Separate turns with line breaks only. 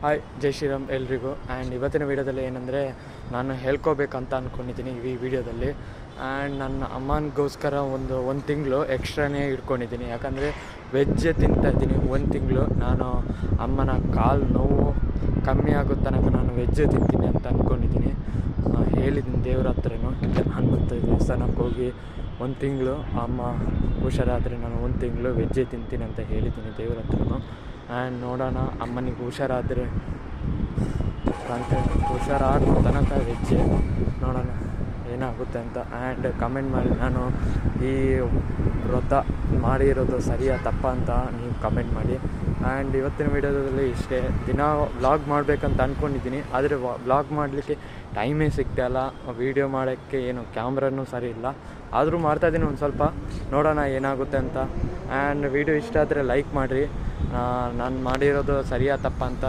Hi ಜೈ ಶ್ರೀರಾಮ್ ಎಲ್ರಿಗೂ. And ಇವತ್ತಿನ ವೀಡಿಯೋದಲ್ಲಿ ಏನಂದರೆ ನಾನು ಹೇಳ್ಕೋಬೇಕಂತ ಅಂದ್ಕೊಂಡಿದ್ದೀನಿ ಈ ವಿಡಿಯೋದಲ್ಲಿ. ಆ್ಯಂಡ್ ನನ್ನ ಅಮ್ಮನಿಗೋಸ್ಕರ ಒಂದು ತಿಂಗಳು ಎಕ್ಸ್ಟ್ರಾನೇ ಇಟ್ಕೊಂಡಿದ್ದೀನಿ. ಯಾಕಂದರೆ ವೆಜ್ ತಿಂತಾಯಿದ್ದೀನಿ 1 ತಿಂಗಳು. ನಾನು ಅಮ್ಮನ ಕಾಲು ನೋವು ಕಮ್ಮಿ ಆಗೋ ತನಕ ನಾನು ವೆಜ್ ತಿಂತೀನಿ ಅಂತ ಅಂದ್ಕೊಂಡಿದ್ದೀನಿ. ಹೇಳಿದ್ದೀನಿ ದೇವ್ರ ಹತ್ರನೂ, ಹನುಮಂತ ದೇವಸ್ಥಾನಕ್ಕೆ ಹೋಗಿ 1 ತಿಂಗಳು ಅಮ್ಮ ಹುಷಾರಾದರೆ ನಾನು 1 ತಿಂಗಳು ವೆಜ್ಜೇ ತಿಂತೀನಿ ಅಂತ ಹೇಳಿದ್ದೀನಿ ದೇವ್ರ ಹತ್ರನೂ. ಆ್ಯಂಡ್ ನೋಡೋಣ, ಅಮ್ಮನಿಗೆ ಹುಷಾರಾದರೆ ಹುಷಾರಾಗೋ ತನಕ ವೆಜ್ಜೆ, ನೋಡೋಣ ಏನಾಗುತ್ತೆ ಅಂತ. ಆ್ಯಂಡ್ ಕಮೆಂಟ್ ಮಾಡಿ, ನಾನು ಈ ವ್ರತ ಮಾಡಿರೋದು ಸರಿಯಾ ತಪ್ಪ ಅಂತ ನೀವು ಕಮೆಂಟ್ ಮಾಡಿ. ಆ್ಯಂಡ್ ಇವತ್ತಿನ ವೀಡಿಯೋದಲ್ಲಿ ಇಷ್ಟೇ. ದಿನ ವ್ಲಾಗ್ ಮಾಡಬೇಕಂತ ಅಂದ್ಕೊಂಡಿದ್ದೀನಿ, ಆದರೆ ವ್ಲಾಗ್ ಮಾಡಲಿಕ್ಕೆ ಟೈಮೇ ಸಿಗ್ತಾಯಿಲ್ಲ. ವೀಡಿಯೋ ಮಾಡೋಕ್ಕೆ ಏನು ಕ್ಯಾಮ್ರಾನೂ ಸರಿ ಇಲ್ಲ, ಆದರೂ ಮಾಡ್ತಾಯಿದ್ದೀನಿ ಒಂದು ಸ್ವಲ್ಪ. ನೋಡೋಣ ಏನಾಗುತ್ತೆ ಅಂತ. ಆ್ಯಂಡ್ ವೀಡಿಯೋ ಇಷ್ಟ ಆದರೆ ಲೈಕ್ ಮಾಡಿರಿ. ನಾನು ಮಾಡಿರೋದು ಸರಿಯಾ ತಪ್ಪ ಅಂತ.